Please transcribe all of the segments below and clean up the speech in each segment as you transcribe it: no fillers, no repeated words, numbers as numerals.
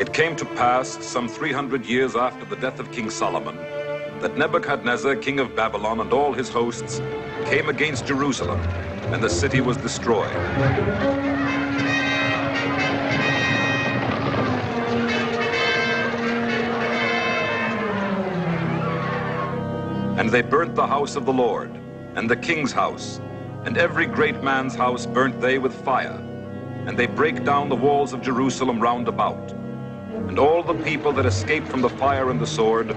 It came to pass, some 300 years after the death of King Solomon, that Nebuchadnezzar, king of Babylon, and all his hosts came against Jerusalem, and the city was destroyed. And they burnt the house of the Lord, and the king's house, and every great man's house burnt they with fire. And they brake down the walls of Jerusalem round about. And all the people that escaped from the fire and the sword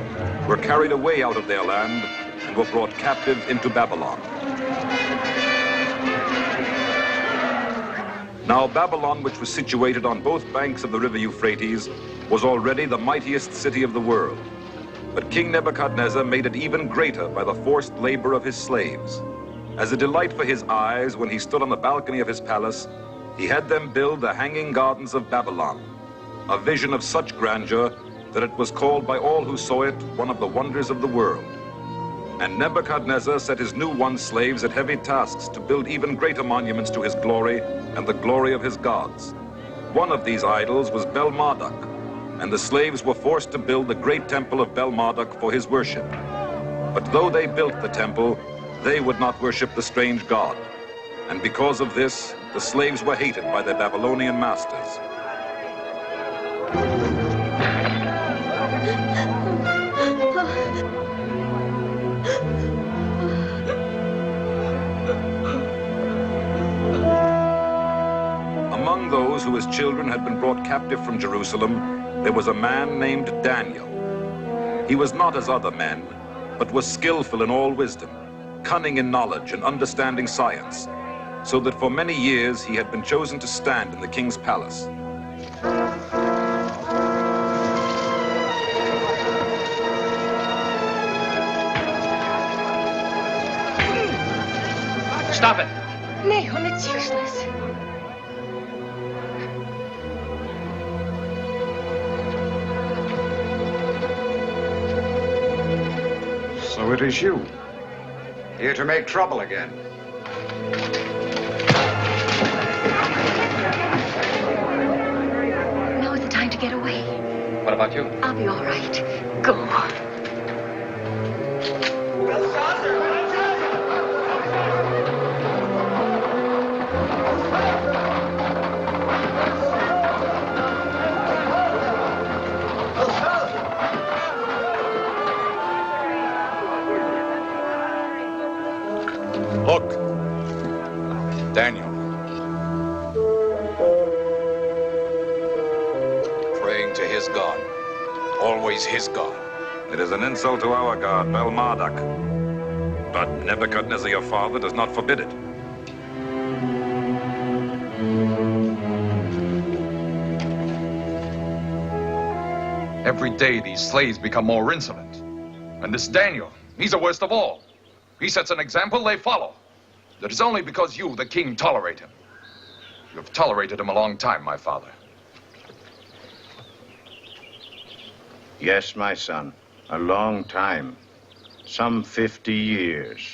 were carried away out of their land and were brought captive into Babylon. Now Babylon, which was situated on both banks of the river Euphrates, was already the mightiest city of the world. But King Nebuchadnezzar made it even greater by the forced labor of his slaves. As a delight for his eyes, when he stood on the balcony of his palace, he had them build the hanging gardens of Babylon, a vision of such grandeur that it was called by all who saw it one of the wonders of the world. And Nebuchadnezzar set his new won slaves at heavy tasks to build even greater monuments to his glory and the glory of his gods. One of these idols was Bel-Marduk, and the slaves were forced to build the great temple of Bel-Marduk for his worship. But though they built the temple, they would not worship the strange god. And because of this, the slaves were hated by their Babylonian masters. Among those who as children had been brought captive from Jerusalem, there was a man named Daniel. He was not as other men, but was skillful in all wisdom, cunning in knowledge and understanding science, so that for many years he had been chosen to stand in the king's palace. Stop it! Nahum, it's useless. So it is you. Here to make trouble again. Now is the time to get away. What about you? I'll be all right. Go. Look, Daniel. Praying to his God. Always his God. It is an insult to our God, Bel-Marduk. But Nebuchadnezzar, your father, does not forbid it. Every day these slaves become more insolent. And this Daniel, he's the worst of all. He sets an example they follow. That is only because you, the king, tolerate him. You have tolerated him a long time, my father. Yes, my son. A long time. Some 50 years.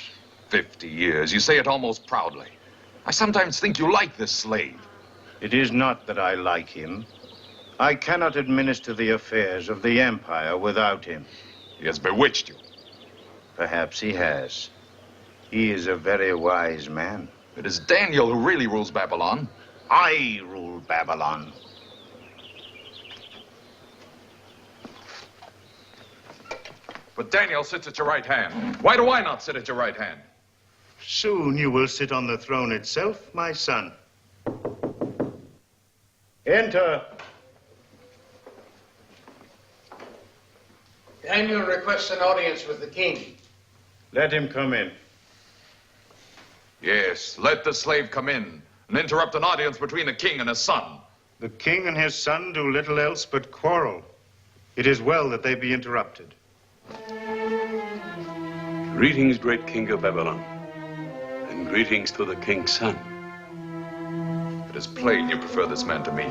50 years. You say it almost proudly. I sometimes think you like this slave. It is not that I like him. I cannot administer the affairs of the empire without him. He has bewitched you. Perhaps he has. He is a very wise man. It is Daniel who really rules Babylon. I rule Babylon. But Daniel sits at your right hand. Why do I not sit at your right hand? Soon you will sit on the throne itself, my son. Enter. Daniel requests an audience with the king. Let him come in. Yes, let the slave come in and interrupt an audience between the king and his son. The king and his son do little else but quarrel. It is well that they be interrupted. Greetings, great king of Babylon, and greetings to the king's son. It is plain you prefer this man to me.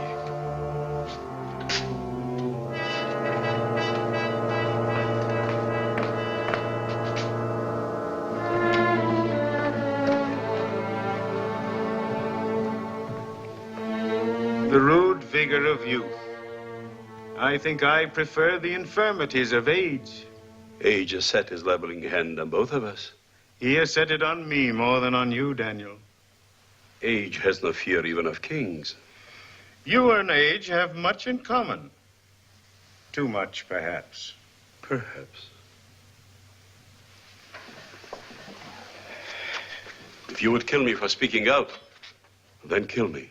The rude vigor of youth. I think I prefer the infirmities of age. Age has set his leveling hand on both of us. He has set it on me more than on you, Daniel. Age has no fear even of kings. You and age have much in common. Too much, perhaps. Perhaps. If you would kill me for speaking out, then kill me.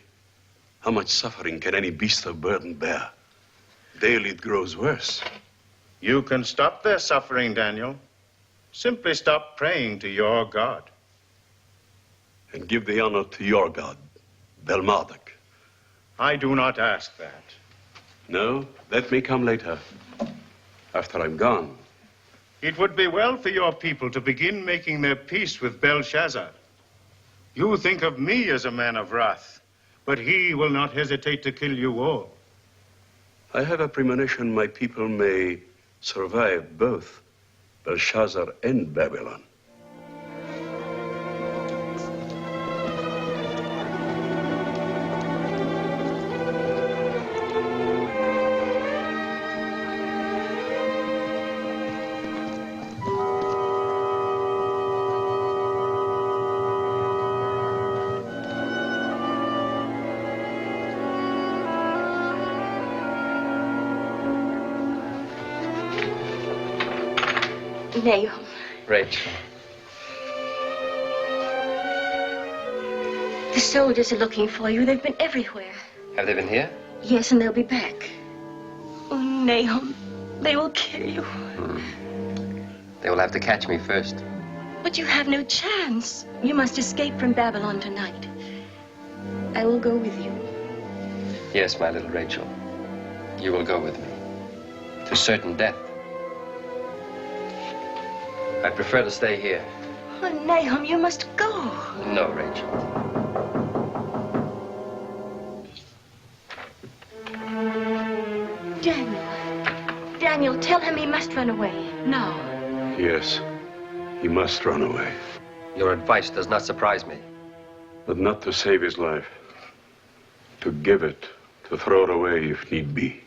How much suffering can any beast of burden bear? Daily it grows worse. You can stop their suffering, Daniel. Simply stop praying to your God. And give the honor to your God, Bel-Marduk. I do not ask that. No, that may come later, after I'm gone. It would be well for your people to begin making their peace with Belshazzar. You think of me as a man of wrath, but he will not hesitate to kill you all. I have a premonition my people may survive both Belshazzar and Babylon. Nahum. Rachel. The soldiers are looking for you. They've been everywhere. Have they been here? Yes, and they'll be back. Oh, Nahum, they will kill you. They will have to catch me first. But you have no chance. You must escape from Babylon tonight. I will go with you. Yes, my little Rachel. You will go with me. To certain death. I prefer to stay here. Oh, Nahum, you must go. No, Rachel. Daniel, tell him he must run away. Now. Yes, he must run away. Your advice does not surprise me. But not to save his life. To give it, to throw it away if need be.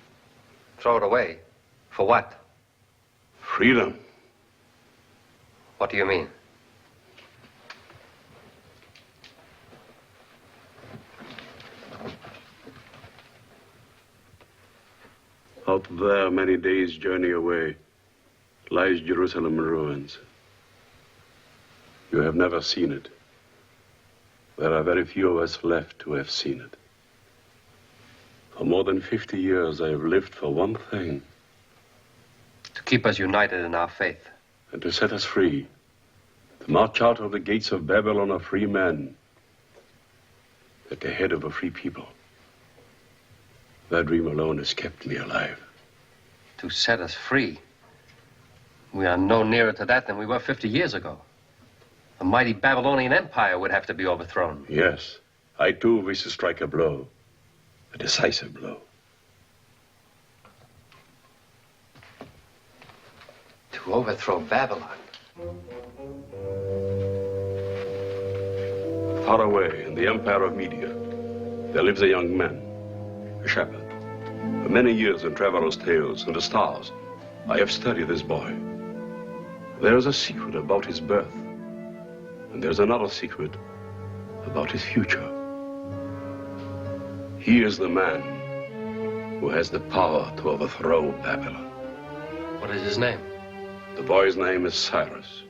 Throw it away? For what? Freedom. What do you mean? Out there, many days' journey away, lies Jerusalem in ruins. You have never seen it. There are very few of us left who have seen it. For more than 50 years, I have lived for one thing. To keep us united in our faith. And to set us free. To march out of the gates of Babylon a free man. At the head of a free people. That dream alone has kept me alive. To set us free? We are no nearer to that than we were 50 years ago. The mighty Babylonian Empire would have to be overthrown. Yes, I too wish to strike a blow. A decisive blow. To overthrow Babylon? Far away in the empire of Media, there lives a young man, a shepherd. For many years in traveler's tales and the stars, I have studied this boy. There's a secret about his birth, and there's another secret about his future. He is the man who has the power to overthrow Babylon. What is his name? The boy's name is Cyrus.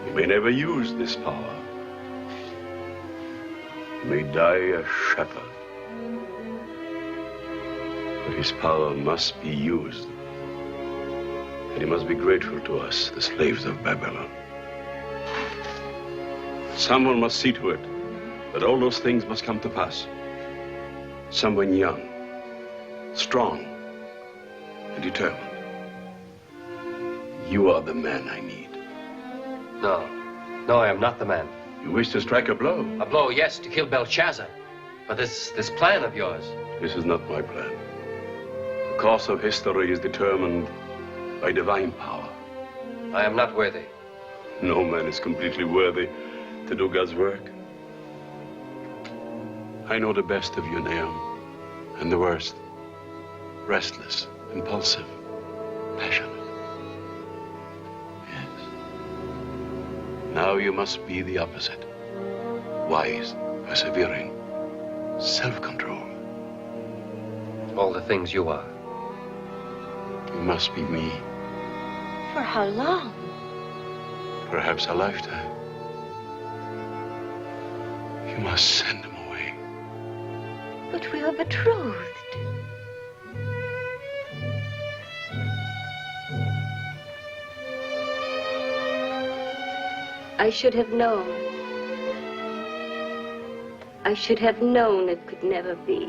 He may never use this power. He may die a shepherd. But his power must be used. And he must be grateful to us, the slaves of Babylon. Someone must see to it that all those things must come to pass. Someone young, strong, and determined. You are the man I need. No. No, I am not the man. You wish to strike a blow? A blow, yes, to kill Belshazzar. But this plan of yours... This is not my plan. The course of history is determined by divine power. I am not worthy. No man is completely worthy to do God's work. I know the best of you, Nahum, and the worst. Restless, impulsive, passionate. Yes. Now you must be the opposite. Wise, persevering, self-control. All the things you are. You must be me. For how long? Perhaps a lifetime. You must send him away. But we are betrothed. I should have known. I should have known it could never be.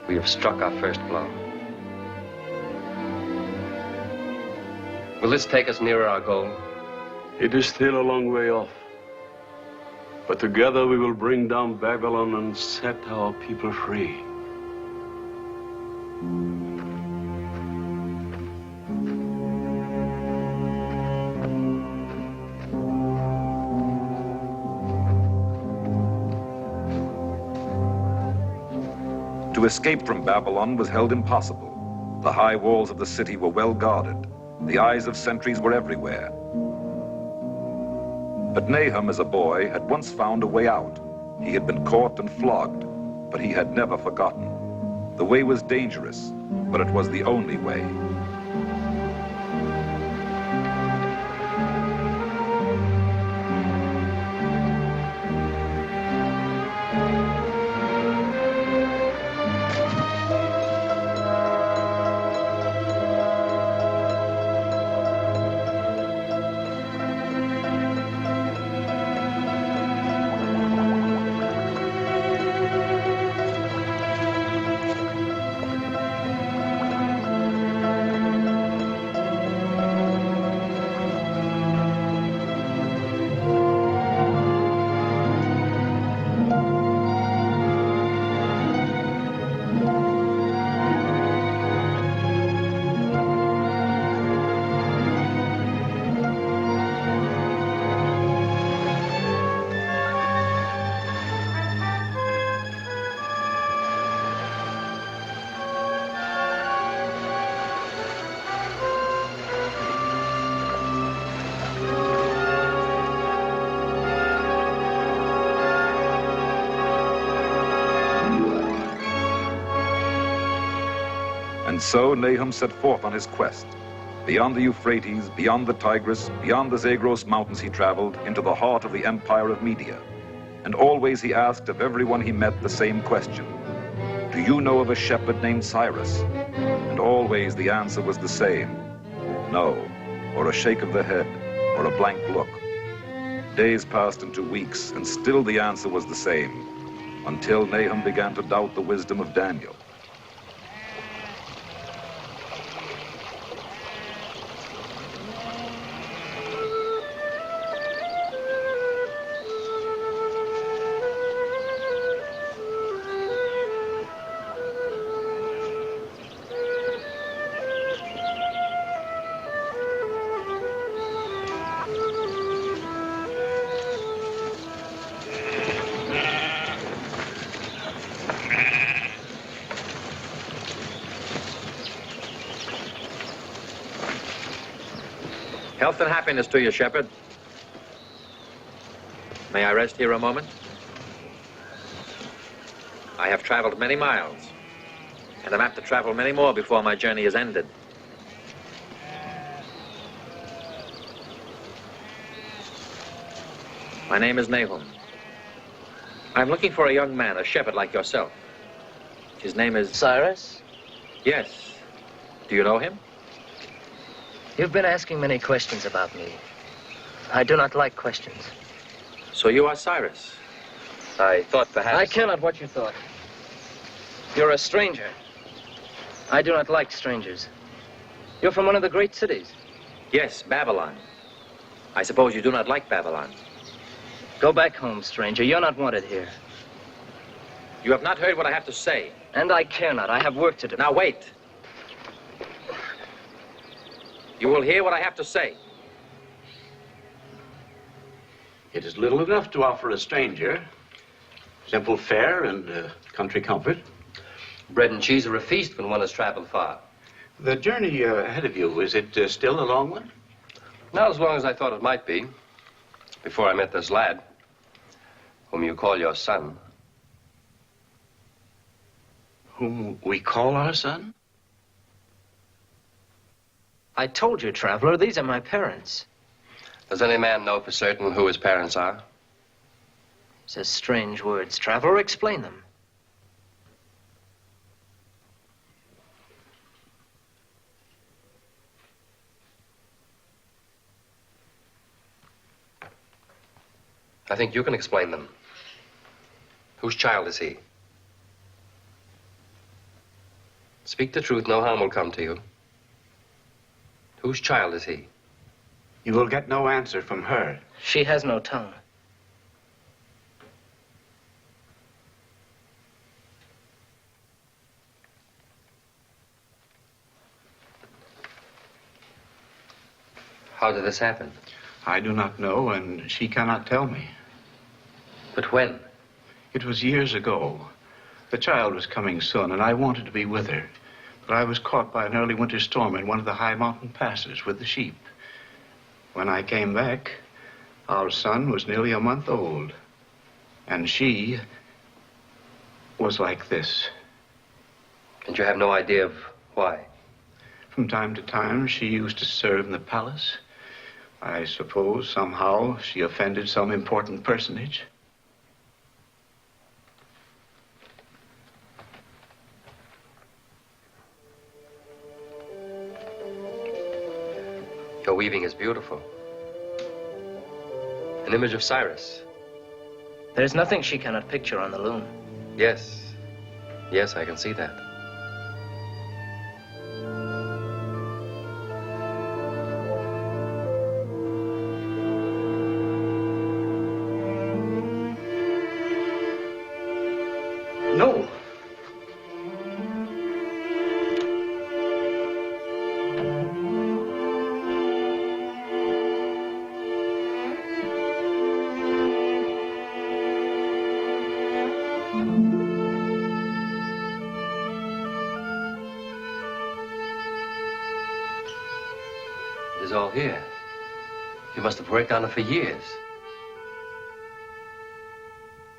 We have struck our first blow. Will this take us nearer our goal? It is still a long way off. But together we will bring down Babylon and set our people free. To escape from Babylon was held impossible. The high walls of the city were well guarded. The eyes of sentries were everywhere. But Nahum, as a boy, had once found a way out. He had been caught and flogged, but he had never forgotten. The way was dangerous, but it was the only way. And so Nahum set forth on his quest. Beyond the Euphrates, beyond the Tigris, beyond the Zagros mountains he traveled, into the heart of the empire of Media. And always he asked of everyone he met the same question. Do you know of a shepherd named Cyrus? And always the answer was the same. No, or a shake of the head, or a blank look. Days passed into weeks, and still the answer was the same, until Nahum began to doubt the wisdom of Daniel. Health and happiness to you, Shepherd. May I rest here a moment? I have traveled many miles, and I'm apt to travel many more before my journey is ended. My name is Nahum. I'm looking for a young man, a shepherd like yourself. His name is... Cyrus? Yes. Do you know him? You've been asking many questions about me. I do not like questions. So you are Cyrus. I thought perhaps... I care not what you thought. You're a stranger. I do not like strangers. You're from one of the great cities. Yes, Babylon. I suppose you do not like Babylon. Go back home, stranger. You're not wanted here. You have not heard what I have to say. And I care not. I have work to do. Now wait. You will hear what I have to say. It is little enough to offer a stranger. Simple fare and country comfort. Bread and cheese are a feast when one has traveled far. The journey ahead of you, is it still a long one? Not as long as I thought it might be, before I met this lad, whom you call your son. Whom we call our son? I told you, traveler, these are my parents. Does any man know for certain who his parents are? Says strange words, traveler. Explain them. I think you can explain them. Whose child is he? Speak the truth, no harm will come to you. Whose child is he? You will get no answer from her. She has no tongue. How did this happen? I do not know, and she cannot tell me. But when? It was years ago. The child was coming soon, and I wanted to be with her. But I was caught by an early winter storm in one of the high mountain passes with the sheep. When I came back, our son was nearly a month old. And she was like this. And you have no idea of why? From time to time, she used to serve in the palace. I suppose somehow she offended some important personage. Your weaving is beautiful. An image of Cyrus. There's nothing she cannot picture on the loom. Yes. Yes, I can see that. No. It is all here. You must have worked on it for years.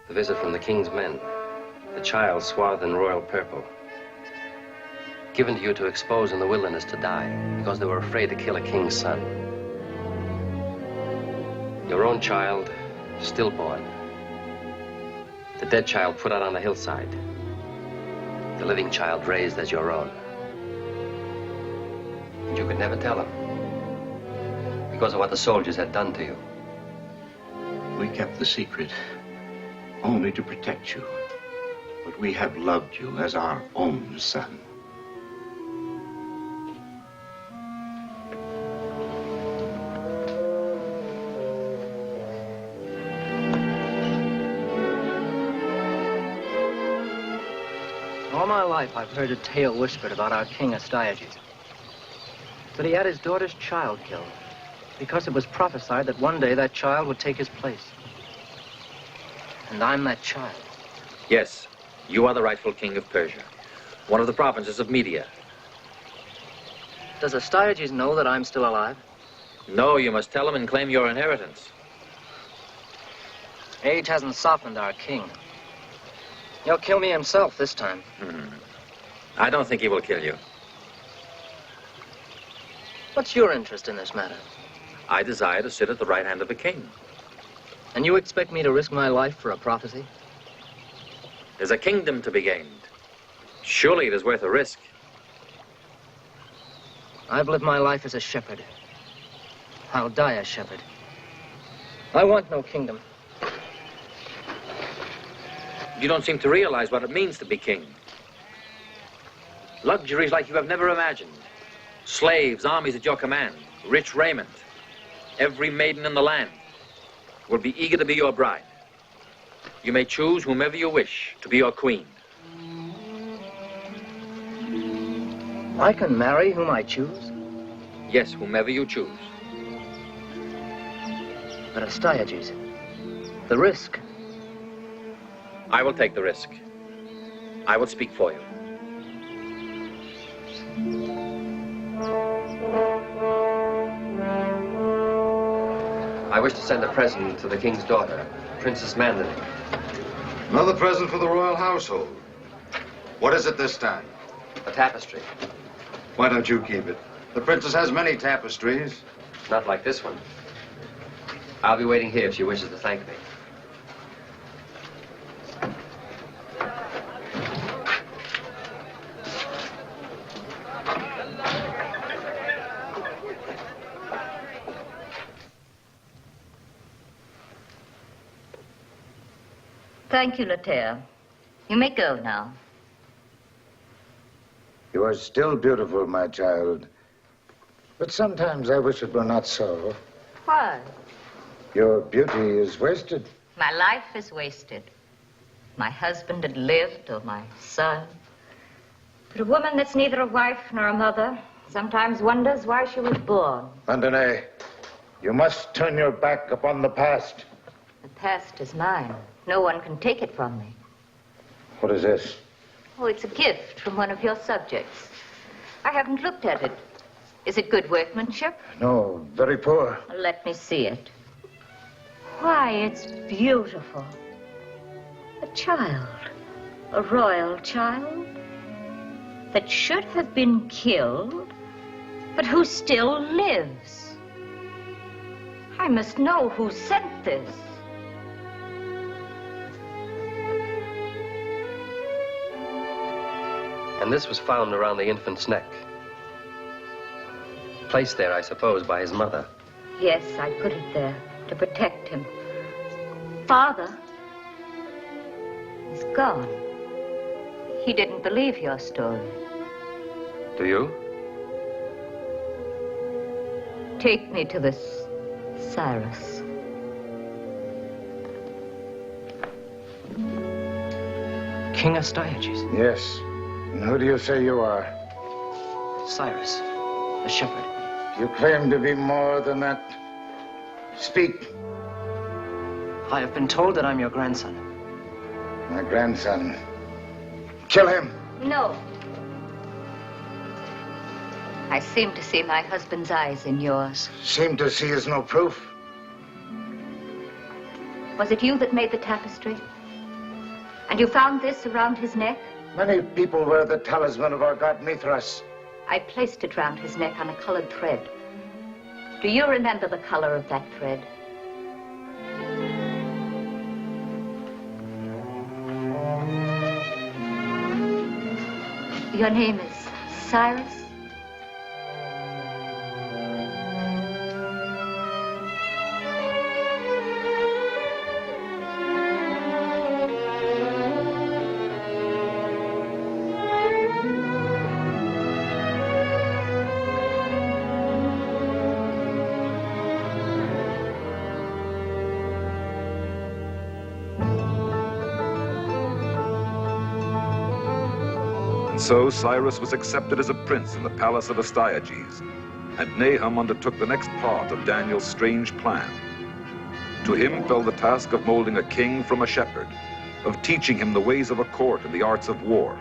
The visit from the king's men. The child swathed in royal purple. Given to you to expose in the wilderness to die because they were afraid to kill a king's son. Your own child, stillborn. The dead child put out on the hillside. The living child raised as your own. And you could never tell him because of what the soldiers had done to you. We kept the secret only to protect you. But we have loved you as our own son. All my life, I've heard a tale whispered about our king Astyages. That he had his daughter's child killed because it was prophesied that one day that child would take his place. And I'm that child. Yes, you are the rightful king of Persia, one of the provinces of Media. Does Astyages know that I'm still alive? No, you must tell him and claim your inheritance. Age hasn't softened our king. He'll kill me himself this time. I don't think he will kill you. What's your interest in this matter? I desire to sit at the right hand of the king. And you expect me to risk my life for a prophecy? There's a kingdom to be gained. Surely it is worth a risk. I've lived my life as a shepherd. I'll die a shepherd. I want no kingdom. You don't seem to realize what it means to be king. Luxuries like you have never imagined. Slaves, armies at your command, rich raiment. Every maiden in the land will be eager to be your bride. You may choose whomever you wish to be your queen. I can marry whom I choose? Yes, whomever you choose. But Astyages, the risk. I will take the risk. I will speak for you. I wish to send a present to the king's daughter, Princess Mandalay. Another present for the royal household. What is it this time? A tapestry. Why don't you keep it? The princess has many tapestries. Not like this one. I'll be waiting here if she wishes to thank me. Thank you, Latea. You may go now. You are still beautiful, my child. But sometimes I wish it were not so. Why? Your beauty is wasted. My life is wasted. My husband had lived, or my son. But a woman that's neither a wife nor a mother sometimes wonders why she was born. Mandalay, you must turn your back upon the past. The past is mine. No one can take it from me. What is this? Oh, it's a gift from one of your subjects. I haven't looked at it. Is it good workmanship? No, very poor. Let me see it. Why, it's beautiful. A child, a royal child, that should have been killed, but who still lives. I must know who sent this. And this was found around the infant's neck. Placed there, I suppose, by his mother. Yes, I put it there to protect him. Father is gone. He didn't believe your story. Do you? Take me to this Cyrus. King Astyages. Yes. And who do you say you are? Cyrus, the shepherd. You claim to be more than that. Speak. I have been told that I'm your grandson. My grandson. Kill him. No. I seem to see my husband's eyes in yours. Seem to see is no proof. Was it you that made the tapestry? And you found this around his neck? Many people wear the talisman of our god Mithras. I placed it round his neck on a colored thread. Do you remember the color of that thread? Your name is Cyrus? So Cyrus was accepted as a prince in the palace of Astyages, and Nahum undertook the next part of Daniel's strange plan. To him fell the task of molding a king from a shepherd, of teaching him the ways of a court and the arts of war.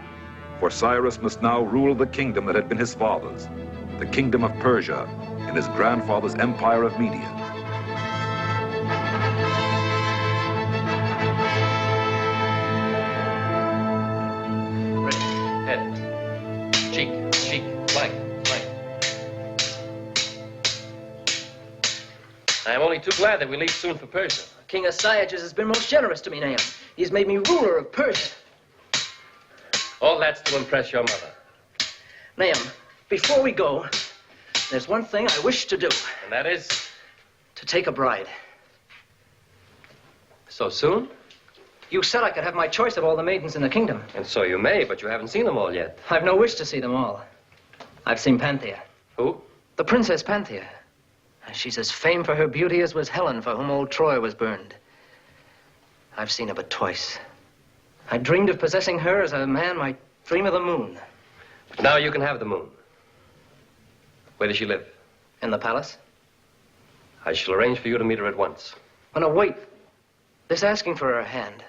For Cyrus must now rule the kingdom that had been his father's, the kingdom of Persia, in his grandfather's empire of media. Head. Cheek. Flank. I am only too glad that we leave soon for Persia. King Astyages has been most generous to me, Nahum. He's made me ruler of Persia. All that's to impress your mother. Nahum, before we go, there's one thing I wish to do. And that is? To take a bride. So soon? You said I could have my choice of all the maidens in the kingdom. And so you may, but you haven't seen them all yet. I've no wish to see them all. I've seen Panthea. Who? The Princess Panthea. She's as famed for her beauty as was Helen, for whom old Troy was burned. I've seen her but twice. I dreamed of possessing her as a man might dream of the moon. But now you can have the moon. Where does she live? In the palace. I shall arrange for you to meet her at once. Oh, no, wait. This asking for her hand.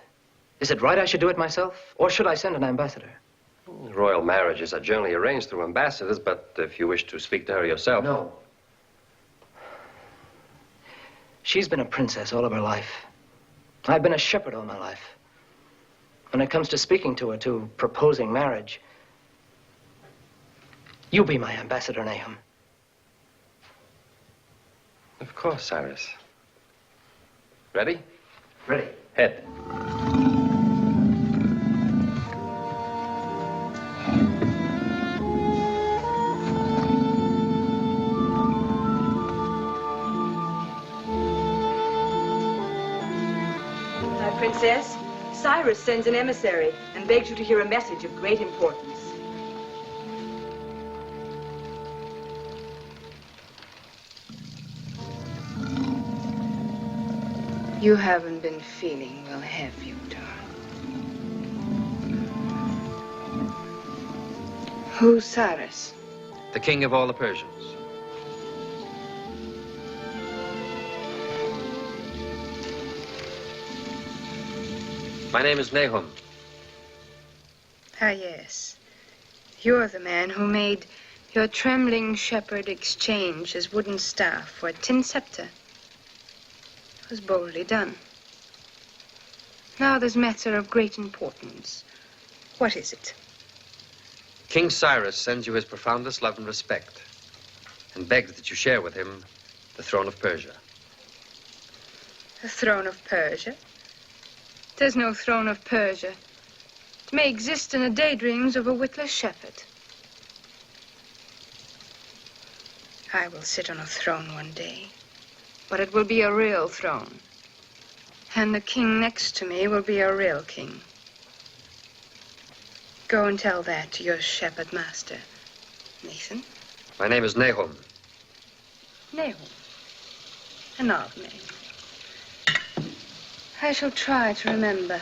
Is it right I should do it myself? Or should I send an ambassador? Royal marriages are generally arranged through ambassadors, but if you wish to speak to her yourself... No. She's been a princess all of her life. I've been a shepherd all my life. When it comes to speaking to her, to proposing marriage, you be my ambassador, Nahum. Of course, Cyrus. Ready? Ready. Head. Princess, Cyrus sends an emissary and begs you to hear a message of great importance. You haven't been feeling well, have you, darling? Who's Cyrus? The king of all the Persians. My name is Nahum. Ah, yes. You're the man who made your trembling shepherd exchange his wooden staff for a tin scepter. It was boldly done. Now there's matter of great importance. What is it? King Cyrus sends you his profoundest love and respect, and begs that you share with him the throne of Persia. The throne of Persia? There's no throne of Persia. It may exist in the daydreams of a witless shepherd. I will sit on a throne one day, but it will be a real throne. And the king next to me will be a real king. Go and tell that to your shepherd master, Nathan. My name is Nahum. Nahum. An odd name. I shall try to remember.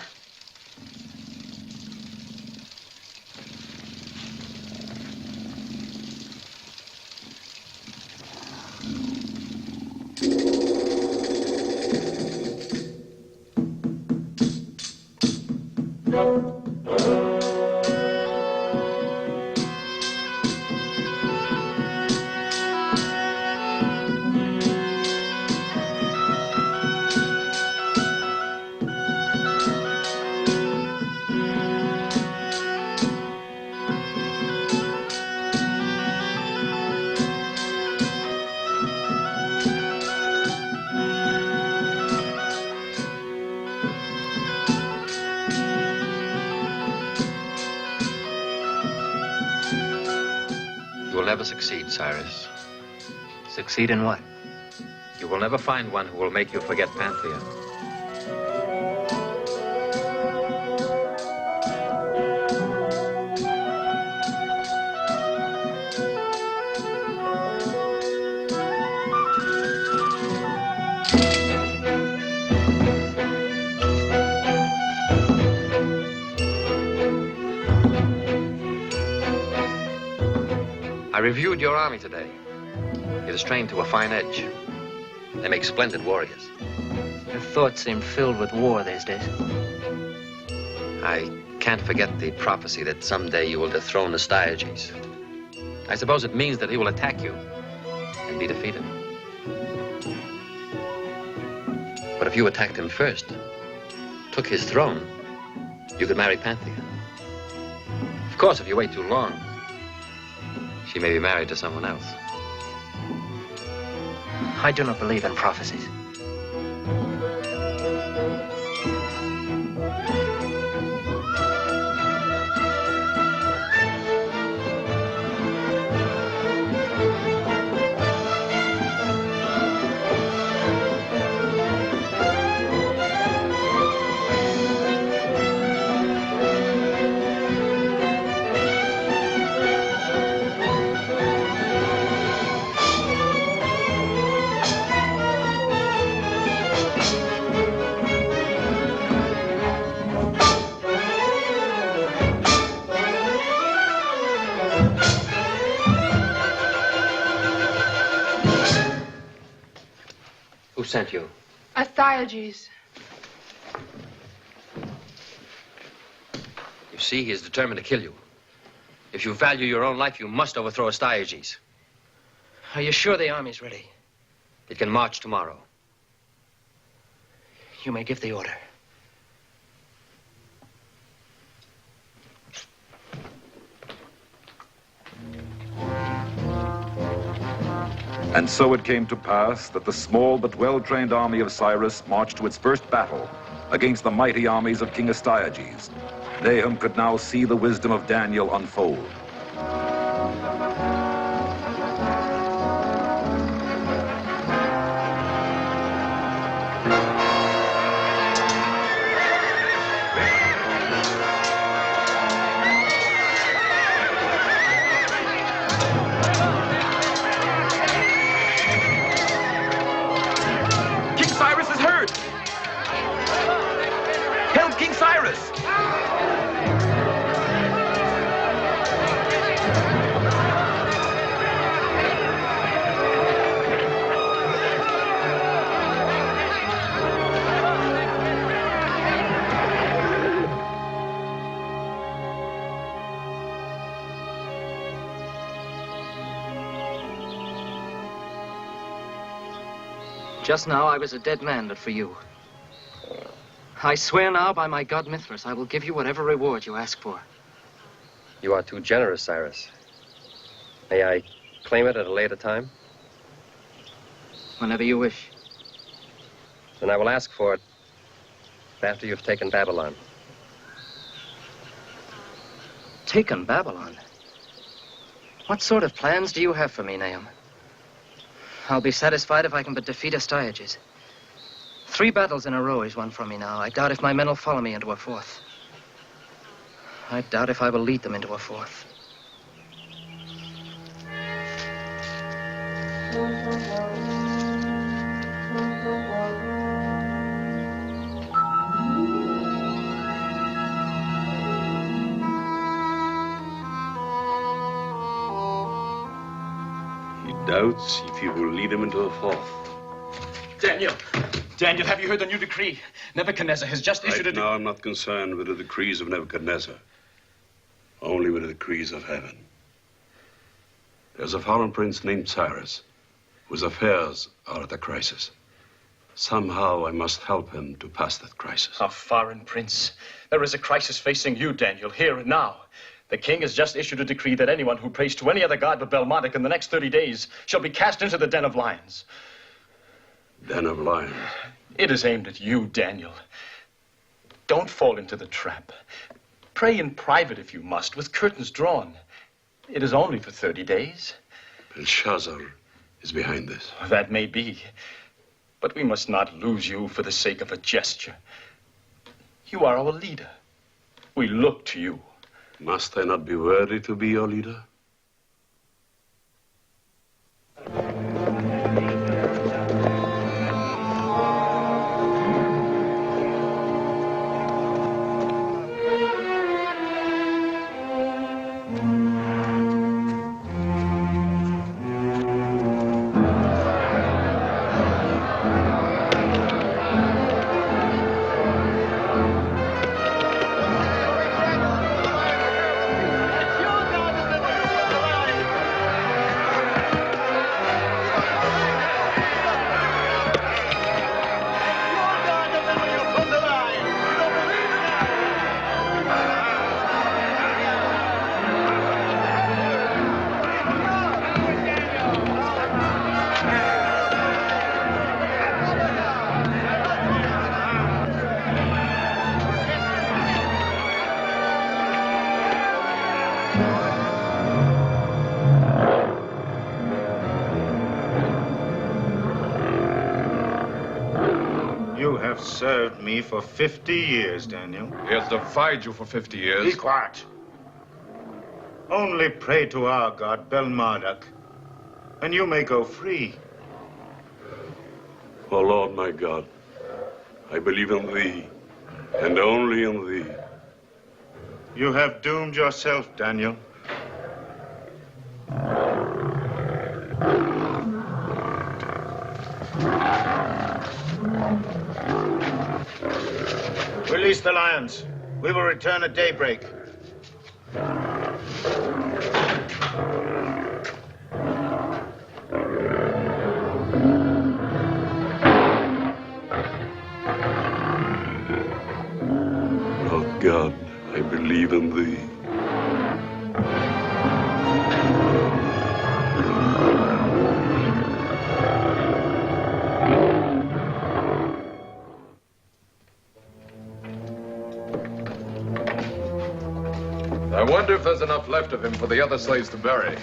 Succeed, Cyrus. Succeed in what? You will never find one who will make you forget Panthea. I reviewed your army today. It is trained to a fine edge. They make splendid warriors. Your thoughts seem filled with war these days. I can't forget the prophecy that someday you will dethrone Astyages. I suppose it means that he will attack you and be defeated. But if you attacked him first, took his throne, you could marry Panthea. Of course, if you wait too long, she may be married to someone else. I do not believe in prophecies. Who sent you? Astyages. You see, he is determined to kill you. If you value your own life, you must overthrow Astyages. Are you sure the army's ready? It can march tomorrow. You may give the order. And so it came to pass that the small but well-trained army of Cyrus marched to its first battle against the mighty armies of King Astyages. Nahum could now see the wisdom of Daniel unfold. Just now, I was a dead man, but for you. I swear now by my god Mithras, I will give you whatever reward you ask for. You are too generous, Cyrus. May I claim it at a later time? Whenever you wish. Then I will ask for it after you've taken Babylon. Taken Babylon? What sort of plans do you have for me, Nahum? I'll be satisfied if I can but defeat Astyages. 3 battles in a row he's won from me now. I doubt if my men will follow me into a 4th. I doubt if I will lead them into a 4th. He doubts if you will lead him into a 4th. Daniel, have you heard the new decree? Nebuchadnezzar has just issued Right now, I'm not concerned with the decrees of Nebuchadnezzar, only with the decrees of heaven. There's a foreign prince named Cyrus, whose affairs are at a crisis. Somehow, I must help him to pass that crisis. A foreign prince. There is a crisis facing you, Daniel, here and now. The king has just issued a decree that anyone who prays to any other god but Belmodic in the next 30 days shall be cast into the den of lions. Den of lions? It is aimed at you, Daniel. Don't fall into the trap. Pray in private if you must, with curtains drawn. It is only for 30 days. Belshazzar is behind this. That may be. But we must not lose you for the sake of a gesture. You are our leader. We look to you. Must I not be worthy to be your leader? served me for 50 years, Daniel. He has defied you for 50 years. Be quiet. Only pray to our god, Bel-Marduk, and you may go free. O Lord my God, I believe in thee, and only in thee. You have doomed yourself, Daniel. Release the lions. We will return at daybreak. Oh God, I believe in thee. I wonder if there's enough left of him for the other slaves to bury.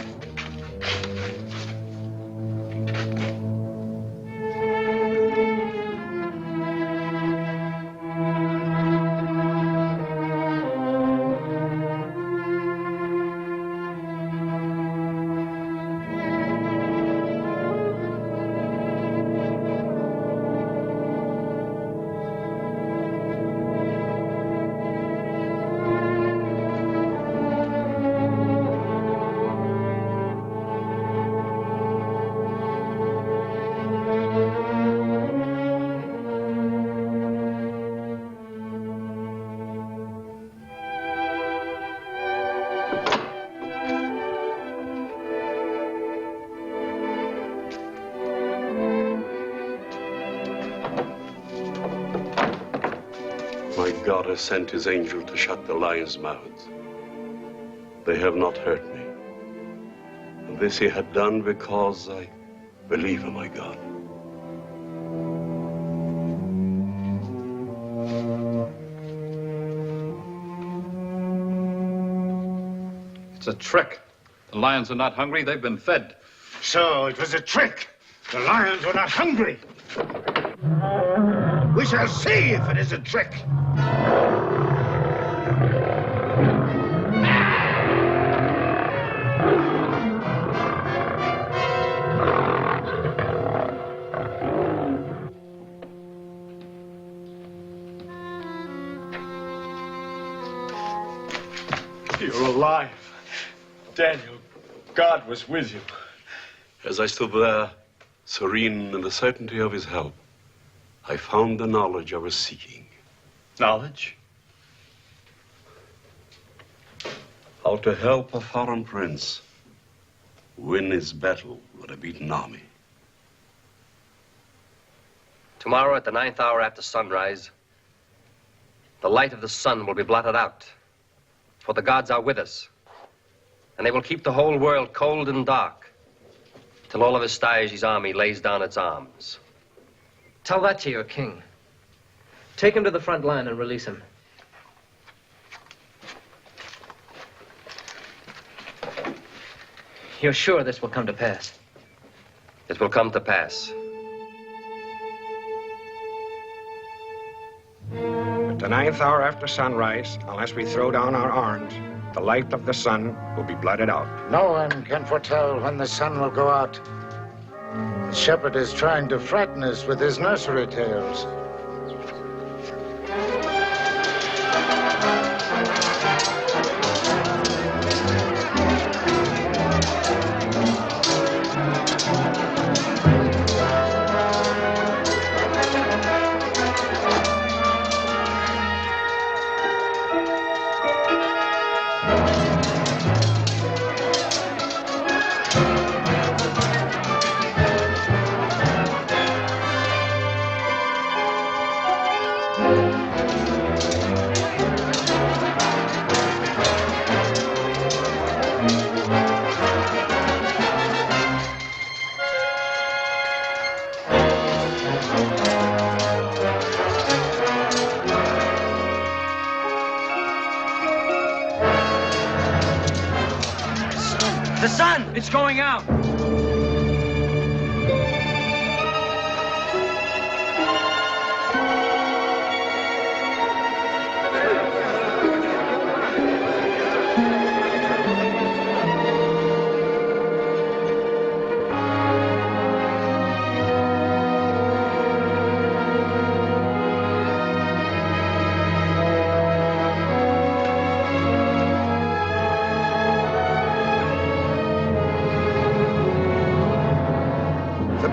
God has sent his angel to shut the lions' mouths. They have not hurt me. And this he had done because I believe in my God. It's a trick. The lions are not hungry. They've been fed. So it was a trick. The lions were not hungry. We shall see if it is a trick. You're alive. Daniel, God was with you. As I stood there, serene in the certainty of his help, I found the knowledge I was seeking. Knowledge? How to help a foreign prince win his battle with a beaten army. Tomorrow at the 9th hour after sunrise, the light of the sun will be blotted out, for the gods are with us, and they will keep the whole world cold and dark till all of Astyages' army lays down its arms. Tell that to your king. Take him to the front line and release him. You're sure this will come to pass? It will come to pass. At the 9th hour after sunrise, unless we throw down our arms, the light of the sun will be blotted out. No one can foretell when the sun will go out. The shepherd is trying to frighten us with his nursery tales. The sun! It's going out!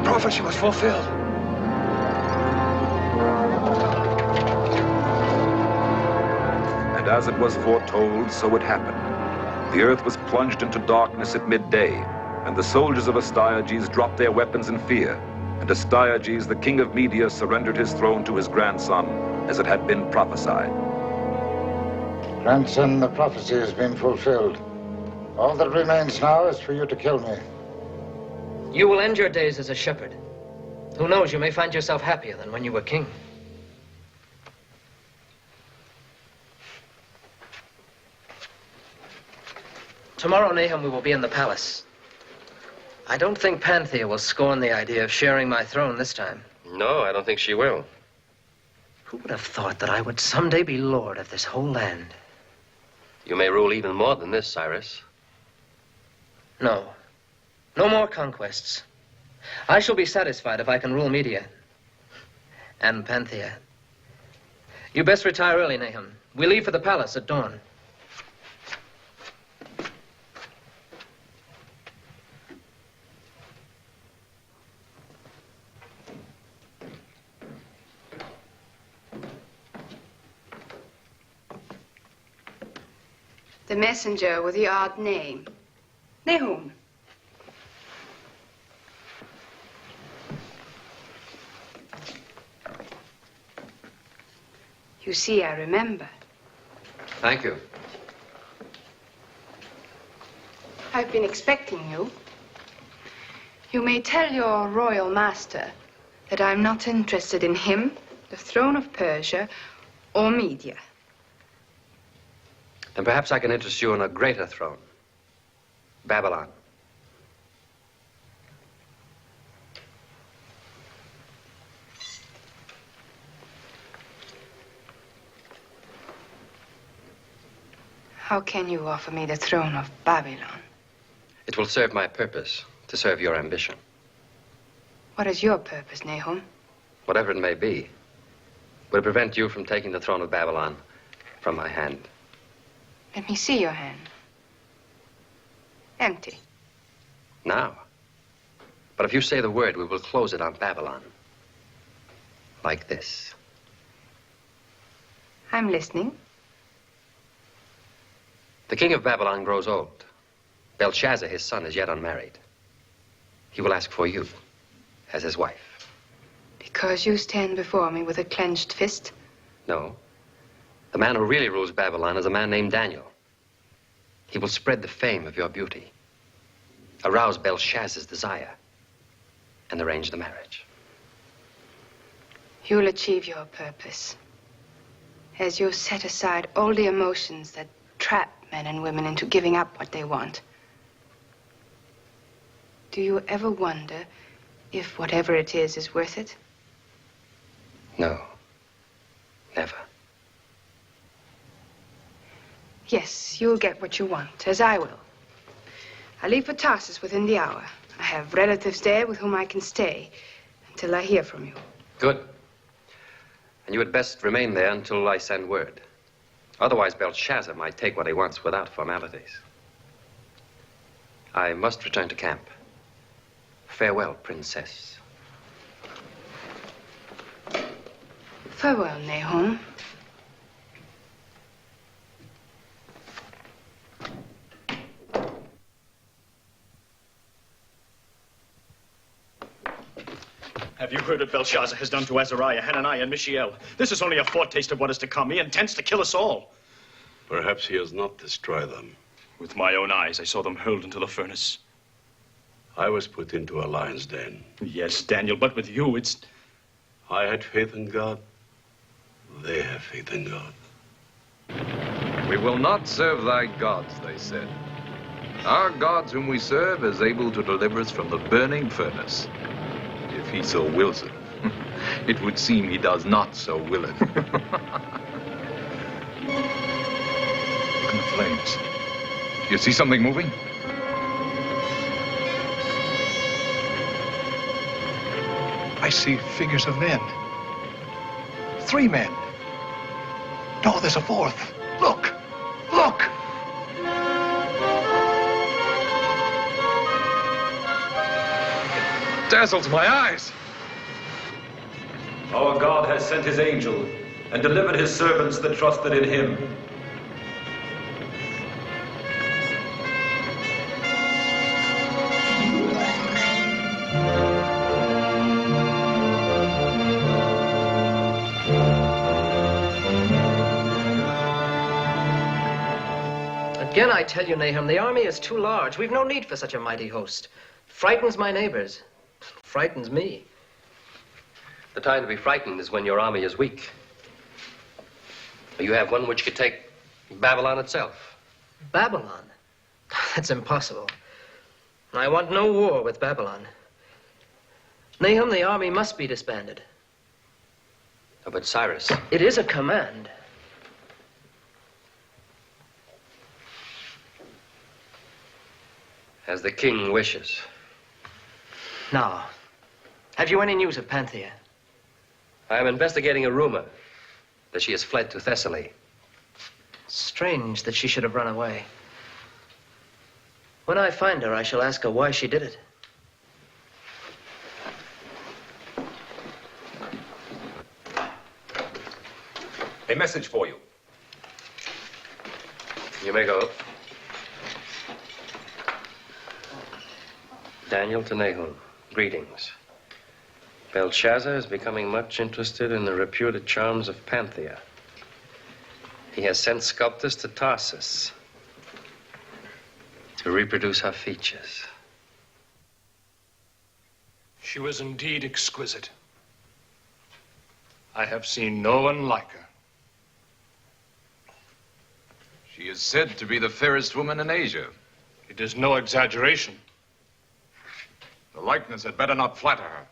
prophecy was fulfilled. And as it was foretold, so it happened. The earth was plunged into darkness at midday, and the soldiers of Astyages dropped their weapons in fear. And Astyages, the king of Media, surrendered his throne to his grandson, as it had been prophesied. Grandson, the prophecy has been fulfilled. All that remains now is for you to kill me. You will end your days as a shepherd. Who knows, you may find yourself happier than when you were king. Tomorrow, Nahum, we will be in the palace. I don't think Panthea will scorn the idea of sharing my throne this time. No, I don't think she will. Who would have thought that I would someday be lord of this whole land? You may rule even more than this, Cyrus. No. No more conquests. I shall be satisfied if I can rule Media. And Panthea. You best retire early, Nahum. We leave for the palace at dawn. The messenger with the odd name. Nahum. You see, I remember. Thank you. I've been expecting you. You may tell your royal master that I'm not interested in him, the throne of Persia, or Media. Then perhaps I can interest you in a greater throne. Babylon. How can you offer me the throne of Babylon? It will serve my purpose, to serve your ambition. What is your purpose, Nahum? Whatever it may be, will prevent you from taking the throne of Babylon from my hand. Let me see your hand. Empty. Now. But if you say the word, we will close it on Babylon. Like this. I'm listening. The king of Babylon grows old. Belshazzar, his son, is yet unmarried. He will ask for you as his wife. Because you stand before me with a clenched fist? No. The man who really rules Babylon is a man named Daniel. He will spread the fame of your beauty, arouse Belshazzar's desire, and arrange the marriage. You'll achieve your purpose as you set aside all the emotions that trap men and women into giving up what they want. Do you ever wonder if whatever it is worth it? No. Never. Yes, you'll get what you want, as I will. I leave for Tarsus within the hour. I have relatives there with whom I can stay until I hear from you. Good. And you had best remain there until I send word. Otherwise, Belshazzar might take what he wants without formalities. I must return to camp. Farewell, princess. Farewell, Nahum. Have you heard what Belshazzar has done to Azariah, Hananiah, and Mishael? This is only a foretaste of what is to come. He intends to kill us all. Perhaps he has not destroyed them. With my own eyes, I saw them hurled into the furnace. I was put into a lion's den. Yes, Daniel, but with you, it's... I had faith in God. They have faith in God. We will not serve thy gods, they said. Our God whom we serve is able to deliver us from the burning furnace. If he so wills it. It would seem he does not so will it. Look in the flames. You see something moving? I see figures of men. 3 men. No, there's a 4th. Look! Look! dazzles my eyes. Our God has sent his angel and delivered his servants that trusted in him. Again, I tell you, Nahum, the army is too large. We've no need for such a mighty host. Frightens my neighbors. Frightens me. The time to be frightened is when your army is weak. You have one which could take Babylon itself. Babylon? That's impossible. I want no war with Babylon. Nahum, the army must be disbanded. Oh, but Cyrus... It is a command. As the king wishes. Now, have you any news of Panthea? I am investigating a rumor that she has fled to Thessaly. Strange that she should have run away. When I find her, I shall ask her why she did it. A message for you. You may go. Daniel to Nahum, greetings. Belshazzar is becoming much interested in the reputed charms of Panthea. He has sent sculptors to Tarsus to reproduce her features. She was indeed exquisite. I have seen no one like her. She is said to be the fairest woman in Asia. It is no exaggeration. The likeness had better not flatter her.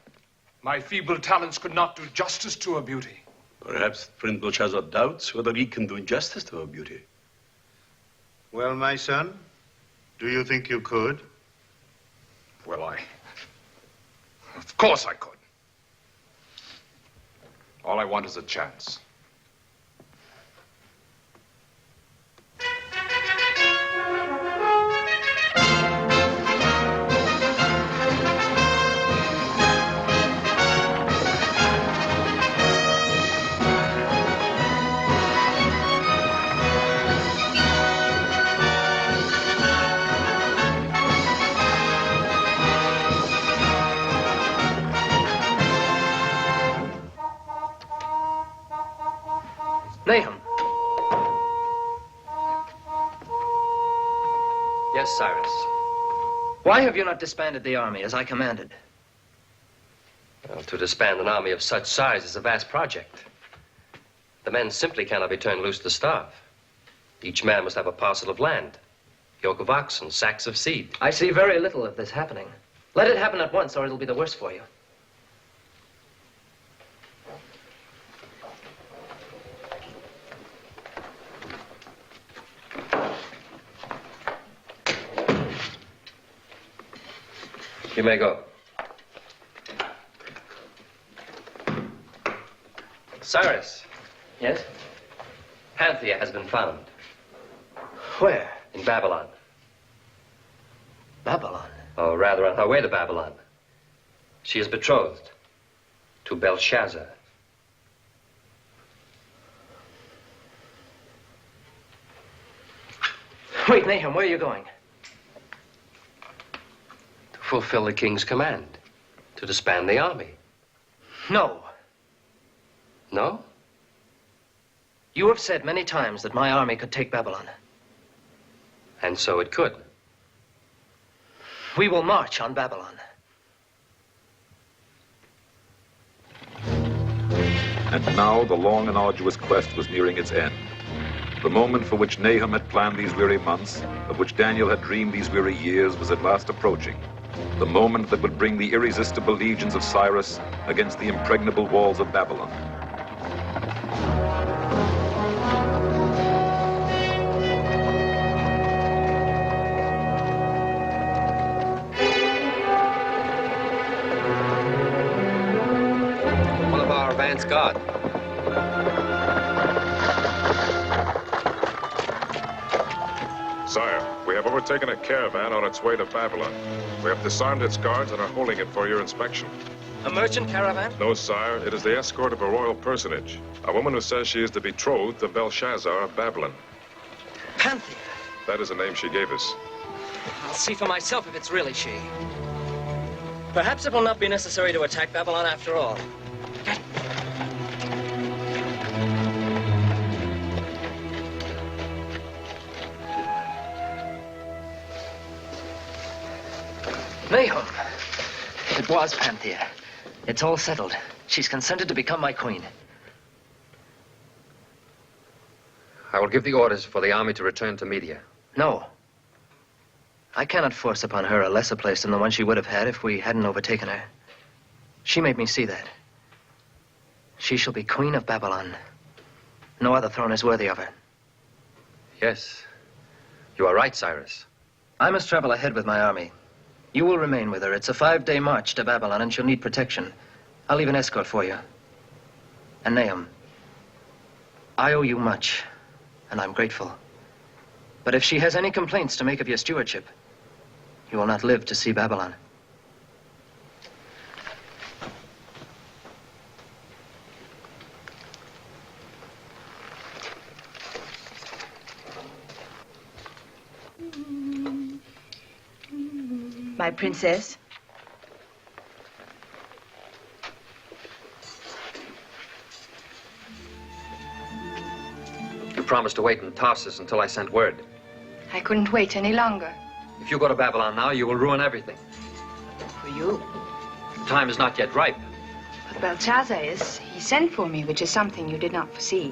My feeble talents could not do justice to her beauty. Perhaps Prince Belshazzar doubts whether he can do justice to her beauty. Well, my son, do you think you could? Well, of course I could. All I want is a chance. Nahum. Yes, Cyrus. Why have you not disbanded the army as I commanded? Well, to disband an army of such size is a vast project. The men simply cannot be turned loose to starve. Each man must have a parcel of land, yoke of oxen, sacks of seed. I see very little of this happening. Let it happen at once, or it'll be the worse for you. You may go. Cyrus. Yes? Panthea has been found. Where? In Babylon. Babylon? Or rather, on her way to Babylon. She is betrothed to Belshazzar. Wait, Nahum, where are you going? To fulfill the king's command. To disband the army. No. No? You have said many times that my army could take Babylon. And so it could. We will march on Babylon. And now the long and arduous quest was nearing its end. The moment for which Nahum had planned these weary months, of which Daniel had dreamed these weary years, was at last approaching. The moment that would bring the irresistible legions of Cyrus against the impregnable walls of Babylon. One of our advance guard. Sire, we have overtaken a caravan on its way to Babylon. We have disarmed its guards and are holding it for your inspection. A merchant caravan? No, sire. It is the escort of a royal personage. A woman who says she is the betrothed of Belshazzar of Babylon. Panthea. That is the name she gave us. I'll see for myself if it's really she. Perhaps it will not be necessary to attack Babylon after all. Nahum. It was Panthea. It's all settled. She's consented to become my queen. I will give the orders for the army to return to Media. No. I cannot force upon her a lesser place than the one she would have had if we hadn't overtaken her. She made me see that. She shall be queen of Babylon. No other throne is worthy of her. Yes. You are right, Cyrus. I must travel ahead with my army. You will remain with her. It's a 5-day march to Babylon, and she'll need protection. I'll leave an escort for you. And Nahum, I owe you much, and I'm grateful. But if she has any complaints to make of your stewardship, you will not live to see Babylon. My princess. You promised to wait in Tarsus until I sent word. I couldn't wait any longer. If you go to Babylon now, you will ruin everything. For you? The time is not yet ripe. But Belshazzar is. He sent for me, which is something you did not foresee.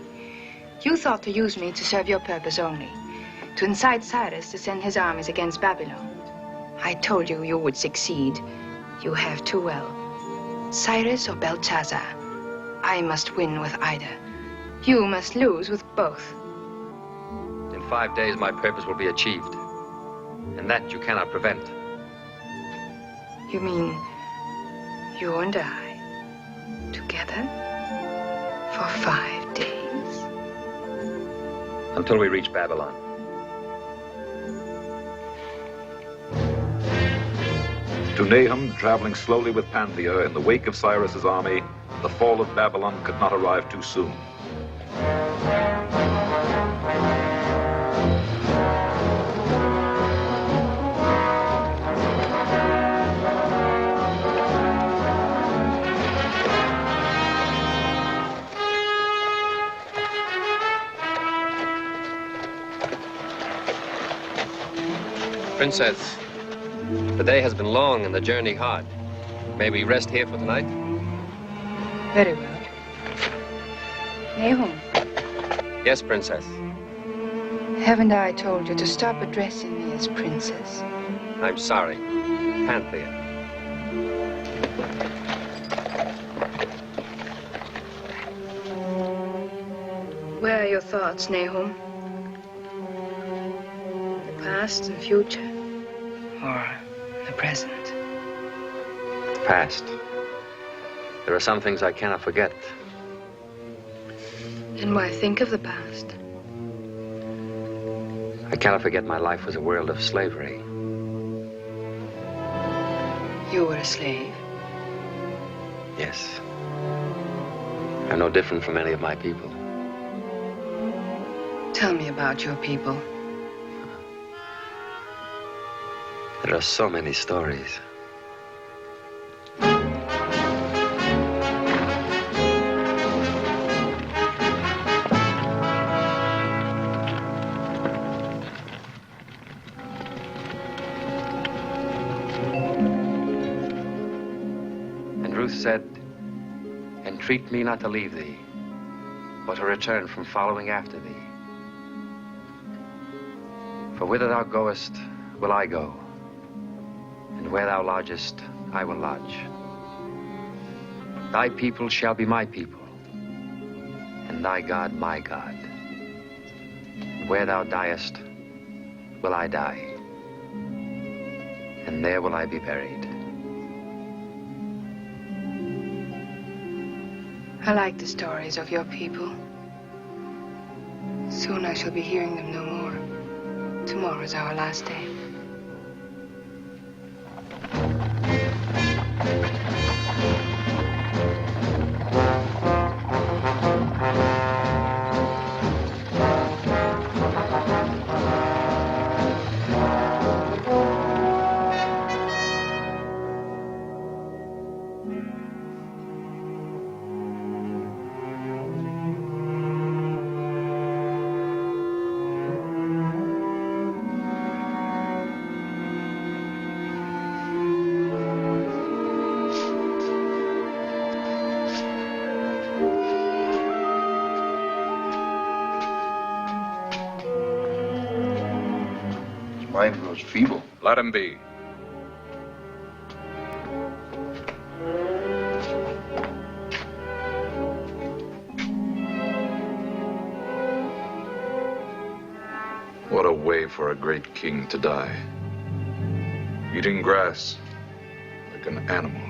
You thought to use me to serve your purpose only, to incite Cyrus to send his armies against Babylon. I told you you would succeed. You have too well. Cyrus or Belshazzar, I must win with either. You must lose with both. In 5 days, my purpose will be achieved. And that you cannot prevent. You mean you and I, together, for 5 days? Until we reach Babylon. To Nahum, traveling slowly with Panthea in the wake of Cyrus's army, the fall of Babylon could not arrive too soon. Princess, the day has been long and the journey hard. May we rest here for tonight? Very well. Nahum, Yes, Princess. haven't I told you to stop addressing me as princess? I'm sorry. Panthea. Where are your thoughts, Nahum? The past and future? Or the present? The past. There are some things I cannot forget. And why think of the past? I cannot forget my life was a world of slavery. You were a slave. Yes. I'm no different from any of my people. Tell me about your people. There are so many stories. And Ruth said, "Entreat me not to leave thee, or to return from following after thee. For whither thou goest, will I go, and where thou lodgest, I will lodge. Thy people shall be my people, and thy God my God. And where thou diest, will I die, and there will I be buried." I like the stories of your people. Soon I shall be hearing them no more. Tomorrow's our last day. Mind grows feeble. Let him be. What a way for a great king to die. Eating grass like an animal.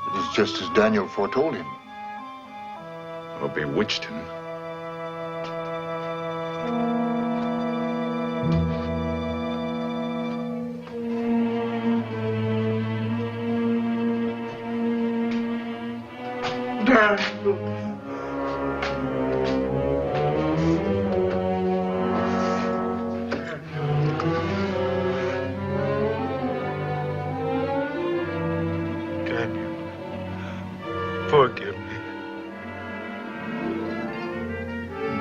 It is just as Daniel foretold him. Or bewitched him. Daniel, forgive me.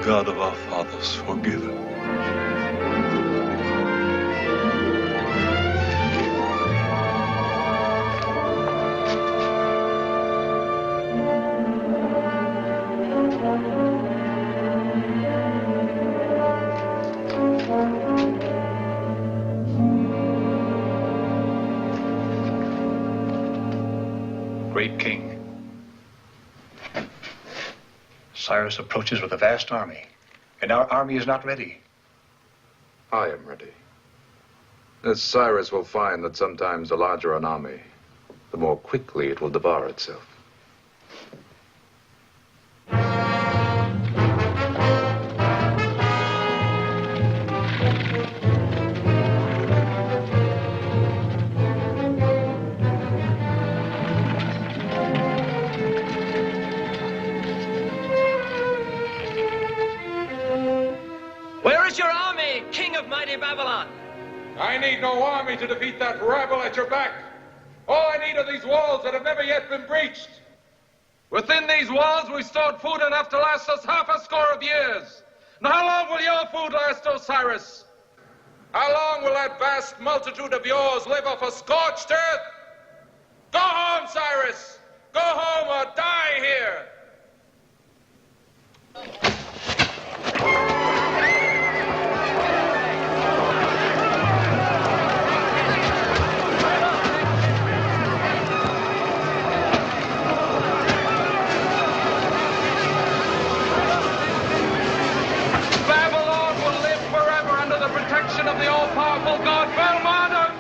God of our fathers, forgive him. Great king, Cyrus approaches with a vast army, and our army is not ready. I am ready. As Cyrus will find that sometimes the larger an army, the more quickly it will devour itself. Where is your army, king of mighty Babylon? I need no army to defeat that rabble at your back. All I need are these walls that have never yet been breached. Within these walls we stored food enough to last us half a score of years. Now how long will your food last, Osiris? How long will that vast multitude of yours live off a scorched earth? Go home, Cyrus! Go home or die here! Babylon will live forever under the protection of the all-powerful god Belmarduk!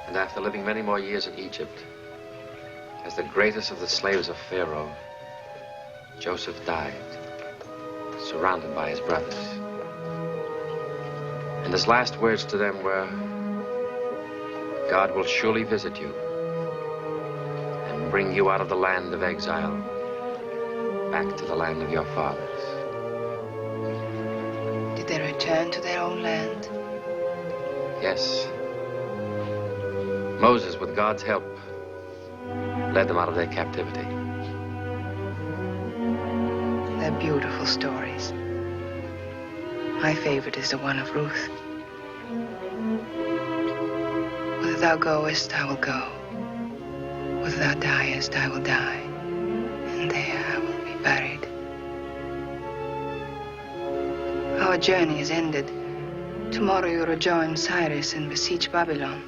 And after living many more years in Egypt, as the greatest of the slaves of Pharaoh, Joseph died, surrounded by his brothers. And his last words to them were, God will surely visit you and bring you out of the land of exile back to the land of your fathers. Did they return to their own land? Yes. Moses, with God's help, led them out of their captivity. Their beautiful stories. My favorite is the one of Ruth. Whither thou goest, I will go. Whither thou diest, I will die. And there I will be buried. Our journey is ended. Tomorrow you rejoin Cyrus and besiege Babylon.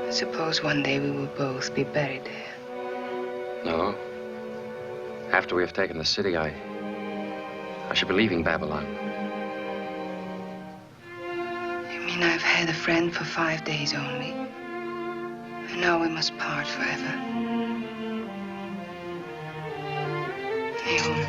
I suppose one day we will both be buried there. No. After we have taken the city, I shall be leaving Babylon. You mean I've had a friend for 5 days only? And now we must part forever. Nahum.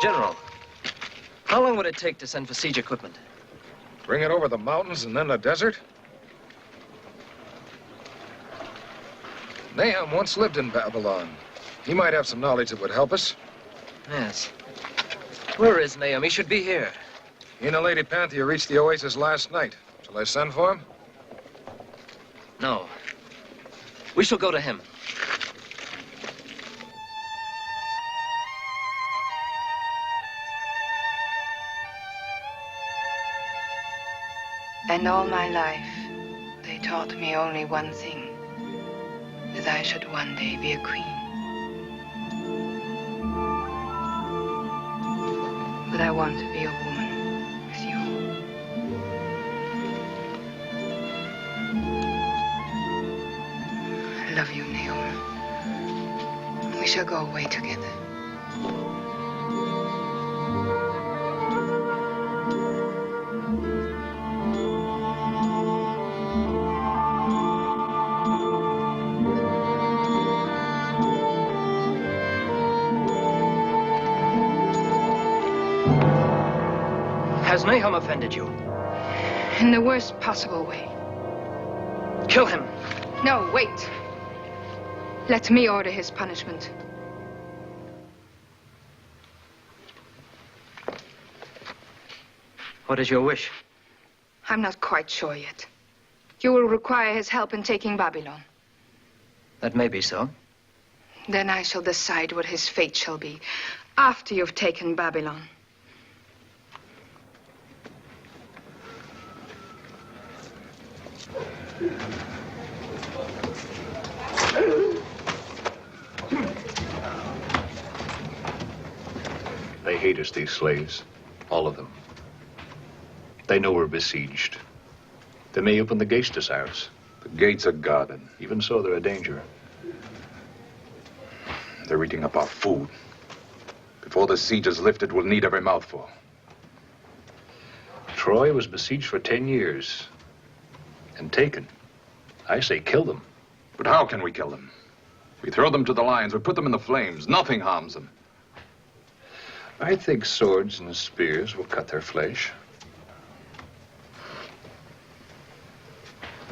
General, how long would it take to send for siege equipment? Bring it over the mountains and then the desert? Nahum once lived in Babylon. He might have some knowledge that would help us. Yes. Where is Nahum? He should be here. He and the Lady Panthea reached the oasis last night. Shall I send for him? No. We shall go to him. And all my life, they taught me only one thing, that I should one day be a queen. But I want to be a woman with you. I love you, Nahum. We shall go away together. Has Nahum offended you? In the worst possible way. Kill him. No, wait. Let me order his punishment. What is your wish? I'm not quite sure yet. You will require his help in taking Babylon. That may be so. Then I shall decide what his fate shall be after you've taken Babylon. They hate us, these slaves. All of them. They know we're besieged. They may open the gates to Cyrus. The gates are guarded. Even so, they're a danger. They're eating up our food. Before the siege is lifted, we'll need every mouthful. Troy was besieged for 10 years. And taken. I say kill them. But how can we kill them? We throw them to the lions, we put them in the flames. Nothing harms them. I think swords and spears will cut their flesh.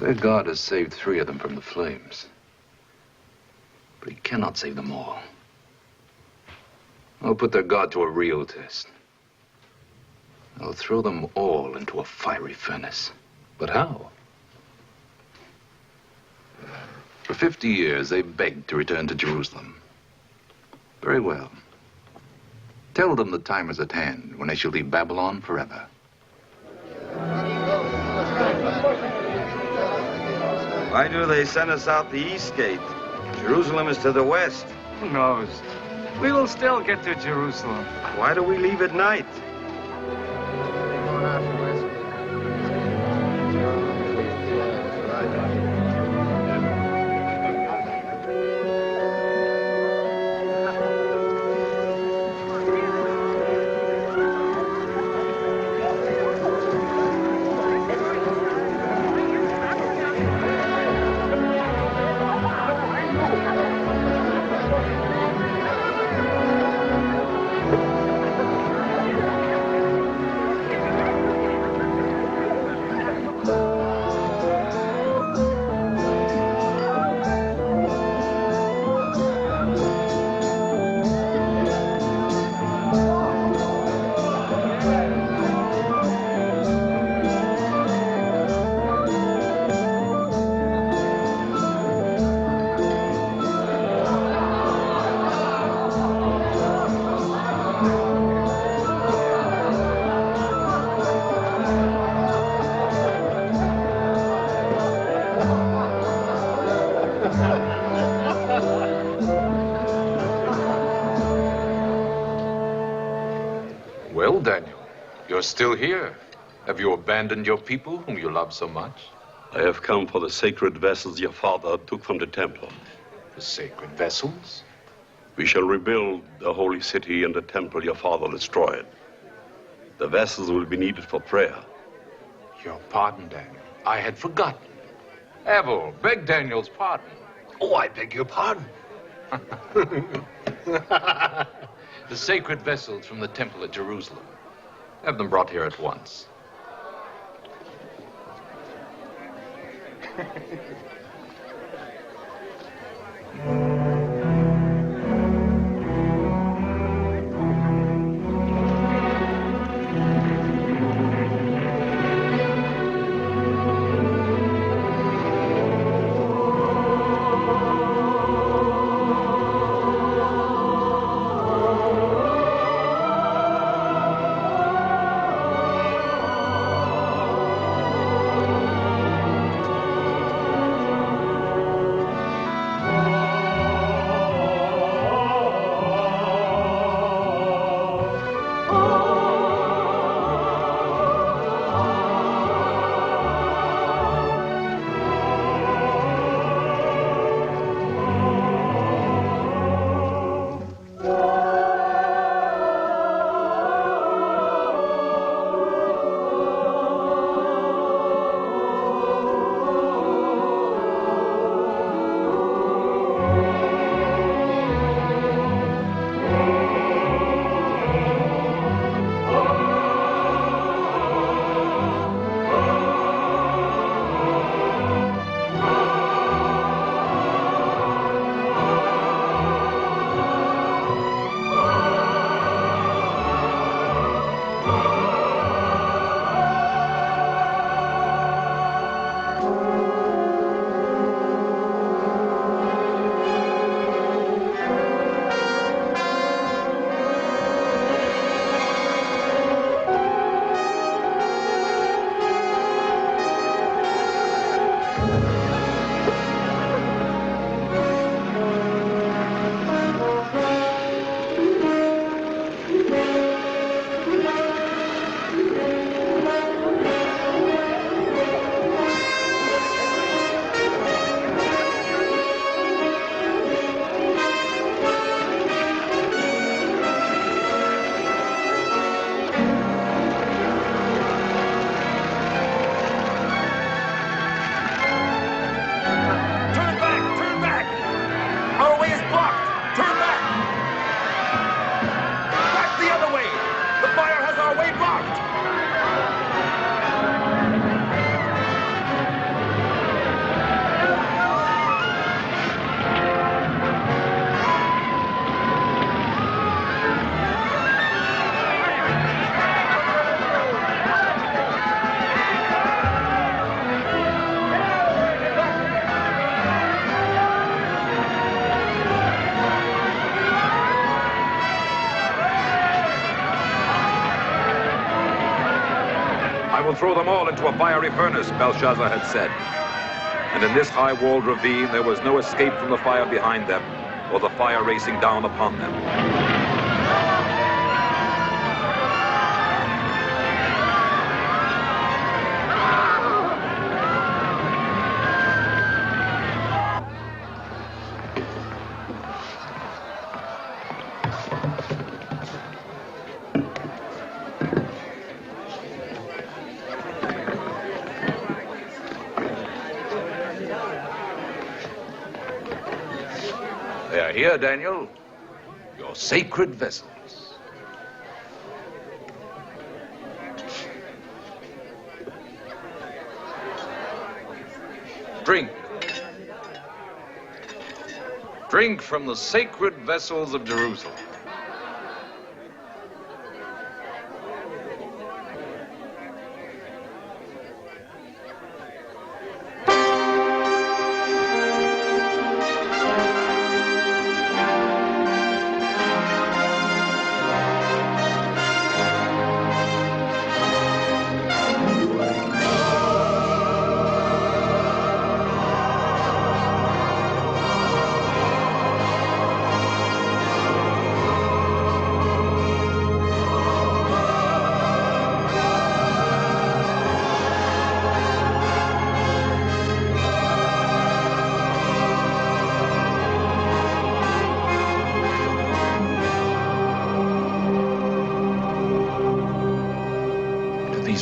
Their God has saved 3 of them from the flames. But he cannot save them all. I'll put their God to a real test. I'll throw them all into a fiery furnace. But how? For 50 years, they begged to return to Jerusalem. Very well. Tell them the time is at hand when they shall leave Babylon forever. Why do they send us out the east gate? Jerusalem is to the west. Who knows? We will still get to Jerusalem. Why do we leave at night? Daniel, you're still here. Have you abandoned your people, whom you love so much? I have come for the sacred vessels your father took from the temple. The sacred vessels? We shall rebuild the holy city and the temple your father destroyed. The vessels will be needed for prayer. Your pardon, Daniel. I had forgotten. Abel, beg Daniel's pardon. Oh, I beg your pardon. The sacred vessels from the temple at Jerusalem. Have them brought here at once. Throw them all into a fiery furnace, Belshazzar had said. And in this high-walled ravine, there was no escape from the fire behind them, or the fire racing down upon them. Here, Daniel, your sacred vessels. Drink. Drink from the sacred vessels of Jerusalem.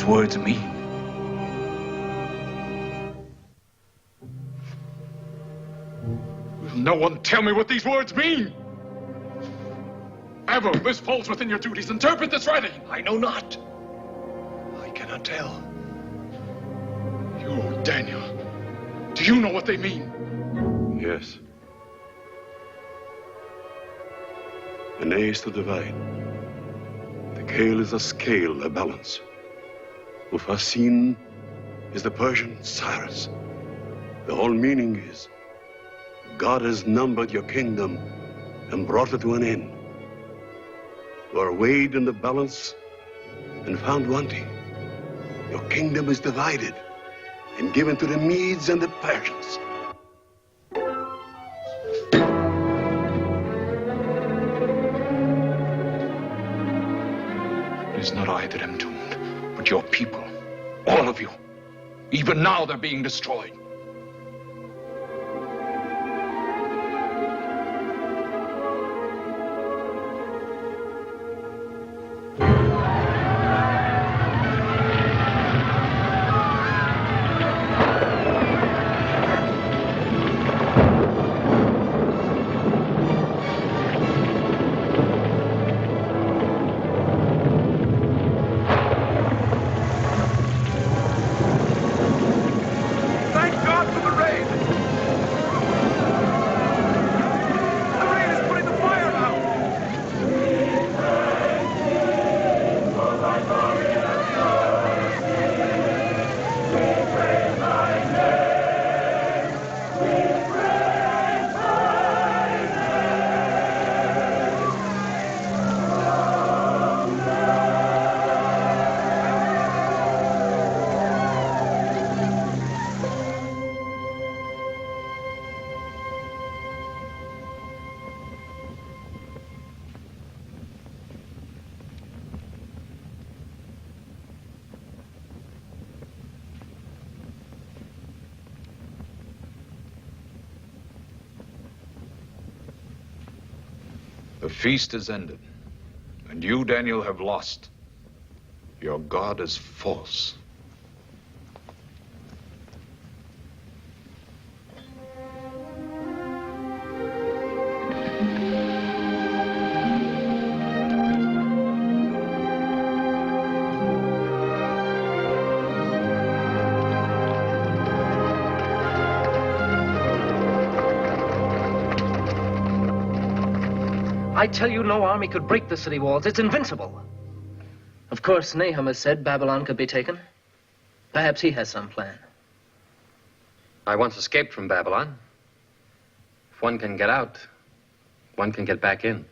these words mean? Will no one tell me what these words mean? Abel, this falls within your duties. Interpret this writing. I know not. I cannot tell. You, Daniel, do you know what they mean? Yes. An A is to divide. The Kale is a scale, a balance. Mufasin is the Persian Cyrus. The whole meaning is, God has numbered your kingdom and brought it to an end. You are weighed in the balance and found wanting. Your kingdom is divided and given to the Medes and the Persians. It is not I that am doomed, but your people. All of you. Even now they're being destroyed. The feast is ended, and you, Daniel, have lost. Your God is false. I tell you, no army could break the city walls. It's invincible. Of course, Nahum has said Babylon could be taken. Perhaps he has some plan. I once escaped from Babylon. If one can get out, one can get back in.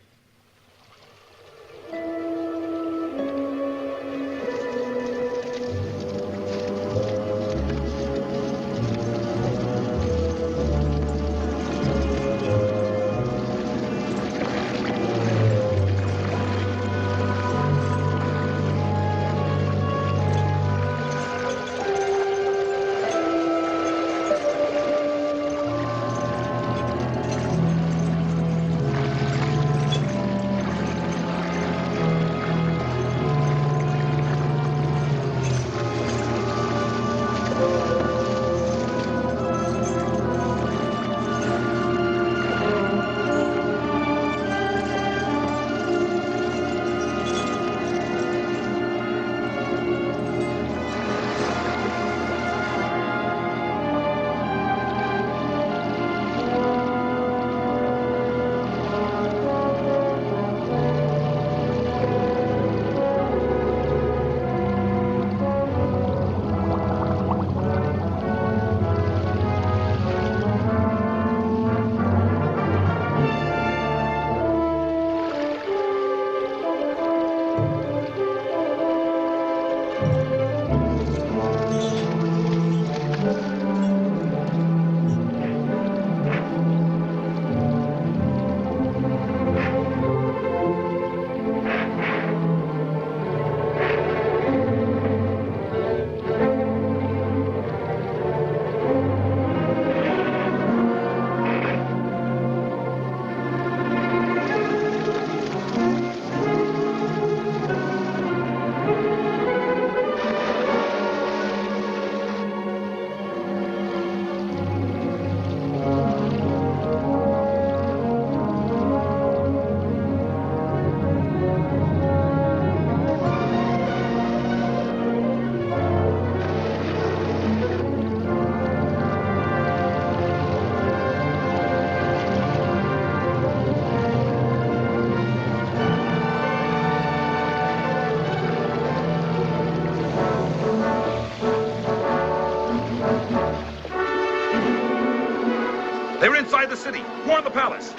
inside the city. Warn the palace.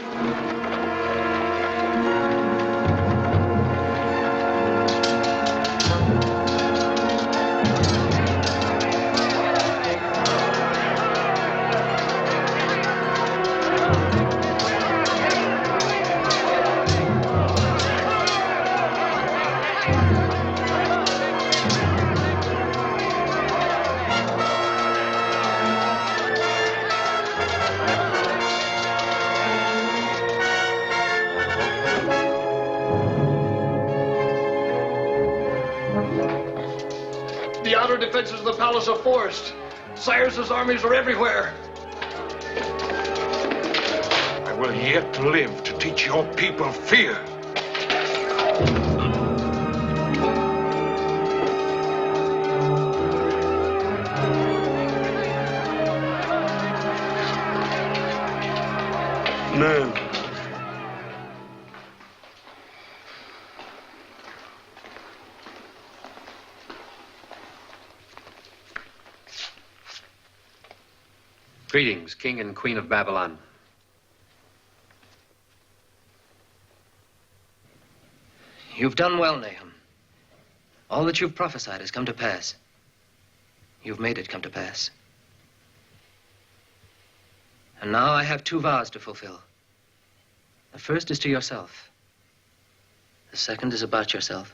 The outer defenses of the palace are forced. Cyrus's armies are everywhere. I will yet live to teach your people fear. No. Greetings, King and Queen of Babylon. You've done well, Nahum. All that you've prophesied has come to pass. You've made it come to pass. And now I have 2 vows to fulfill. The first is to yourself. The second is about yourself.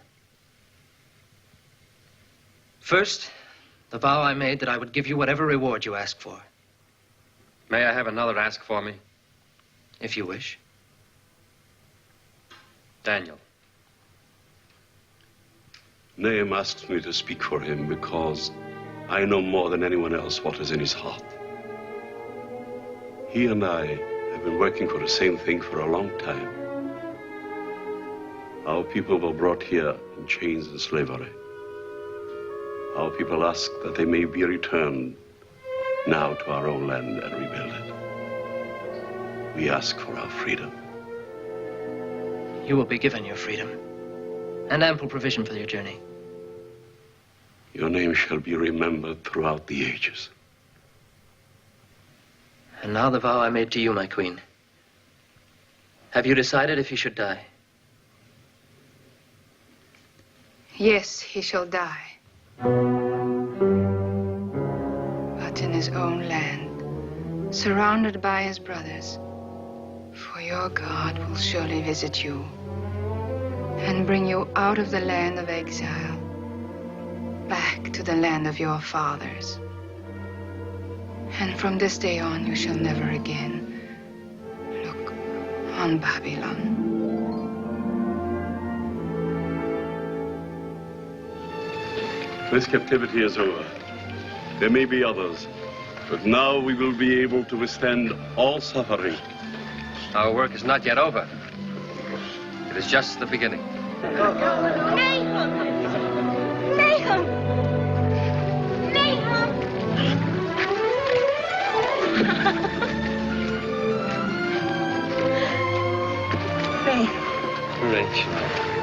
First, the vow I made that I would give you whatever reward you ask for. May I have another ask for me? If you wish. Daniel. Nahum asks me to speak for him because I know more than anyone else what is in his heart. He and I have been working for the same thing for a long time. Our people were brought here in chains and slavery. Our people ask that they may be returned now to our own land and rebuild it. We ask for our freedom. You will be given your freedom and ample provision for your journey. Your name shall be remembered throughout the ages. And now the vow I made to you, my queen. Have you decided if he should die? Yes, he shall die. But in his own land, surrounded by his brothers. For your God will surely visit you and bring you out of the land of exile, back to the land of your fathers. And from this day on, you shall never again look on Babylon. This captivity is over. There may be others, but now we will be able to withstand all suffering. Our work is not yet over. It is just the beginning. Nahum! Nahum! Nahum! Rachel.